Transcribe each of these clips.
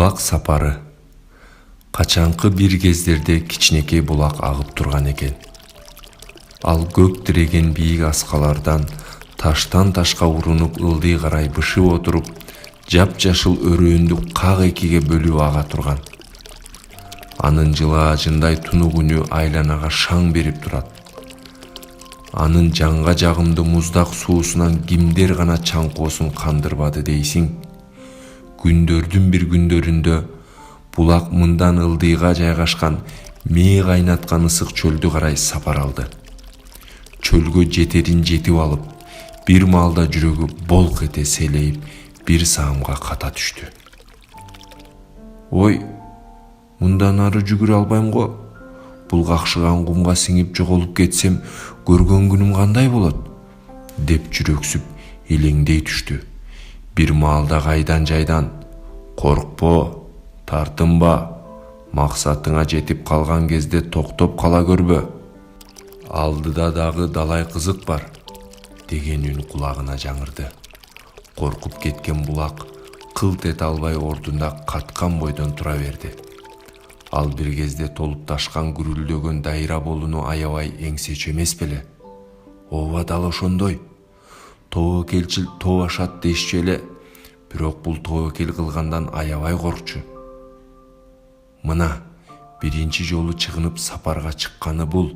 Булак сапары. Качанкы бир кездерде кичинекей булак агып турган экен. Ал көк тиреген бийик аскалардан таштан ташка урунуп ылдый карай бышып отуруп, жапжашыл өрөөндү как экиге бөлүп ага турган. Анын жылаажындай тунук үнү айланага шаң берип турат. Анын жанга жагымдуу муздак суусунан кимдер гана чаңкоосун кандырбады дейсиң? Күндөрдүн бир күндөрүндө булак мындан ылдыйга жайгашкан мээ кайнаткан ысык чөлдү карай сапар алды. Чөлгө жетерин жетип алып, бир маалда жүрөгү болк эте селейип, бир саамга ката түштү. Ой, мындан ары жүгүрө албайм го. Бул какшыган кумга сиңип жоголуп кетсем, көргөн күнүм кандай болот? Деп жүрөксүп, элеңдей түштү. Бир маалда кайдан жайдан: коркпо, тартынба, максатыңа жетип калган кезде токтоп кала көрбө. Алдыда дагы далай кызык бар, деген үн кулагына жаңырды. Коркуп кеткен булак кылт эте албай ордунда каткан бойдон тура берди. Ал бир кезде толуп ташкан гүрүлдөгөн дайра болууну аябай эңсечү эмес беле? Ооба, дал ошондой. Тобокелчил топ ашат дешчү эле, бирок бул тобокел кылгандан аябай коркчу. Мына биринчи жолу чыгынып сапарга чыкканы бул.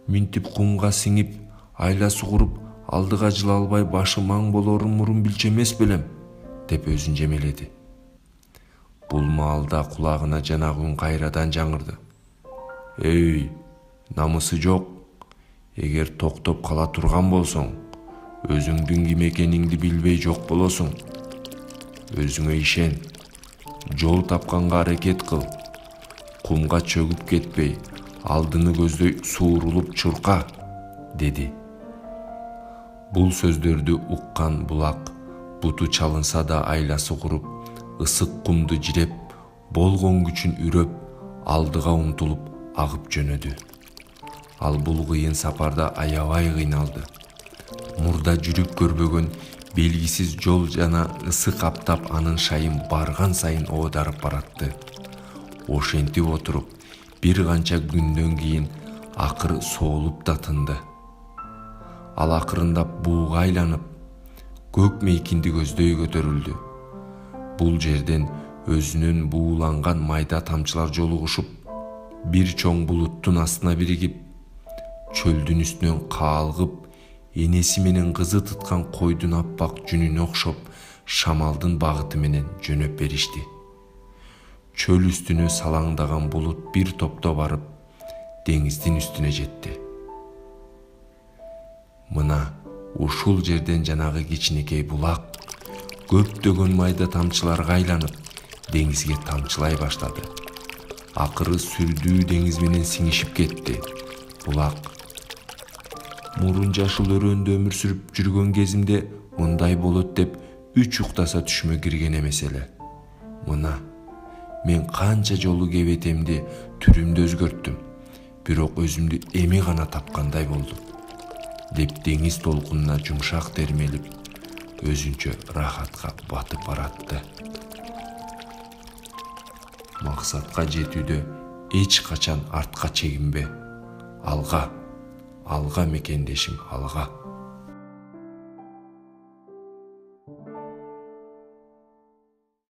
Минтип кумга сиңип, айла сугуруп, алдыга жыла албай башы маң болорун мурун билчү эмес белем, деп өзүн жемеледи. Бул маалда кулагына жанагы үн кайрадан жаңырды. Эй, намысы жок. Эгер токтоп кала турган болсоң, өзүңдүн ким экениңди билбей жок болосуң. Өзүңө ишен. Жол тапканга аракет кыл. Кумга чөгүп кетпей, алдыны көздөй суурулуп чурка, деди. Бул сөздөрдү уккан булак буту чалынса да айласы куруп, ысык кумду жиреп, болгон күчүн үрөп, алдыга умтулуп агып жөнөдү. Ал бул кыйын сапарда аябай кыйналды. Мурда жүрүп көрбөгөн белгисиз жол жана ысык аптап анын шайын барган сайын оодарып баратты. Ошентип отуруп, бир канча күндөн кийин акыры соолуп да тынды. Ал акырындап бууга айланып, көк мейкинди көздөй көтөрүлдү. Бул жерден өзүнүн бууланган майда тамчылар жолугушуп, бир чоң булуттун астына биригип, чөлдүн үстүнөн каалгып, энеси менен кызы тыткан койдун аппак жүнүнө окшоп, шамалдын багыты менен жөнөп беришти. Чөл үстүнө салаңдаган булут бир топто барып, деңиздин үстүнө жетти. Мына ушул жерден жанагы кичинекей булак көптөгөн майда тамчыларга айланып, деңизге тамчылай баштады. Акыры сүрдүү деңиз менен сиңишип кетти. Булак: мурун жашыл өрөөндө өмүр сүрүп жүргөн кезимде мындай болот деп үч уктаса түшүмө кирген эмес эле. Мына мен канча жолу кебетемди, түрүмдү өзгөрттүм, бирок өзүмдү эми гана тапкандай болдум, деп деңиз толкунуна жумшак термелип, өзүнчө рахатка батып баратты. Максатка жетүүдө эч качан артка чегинбе. Алга, алга мекендешим, алга.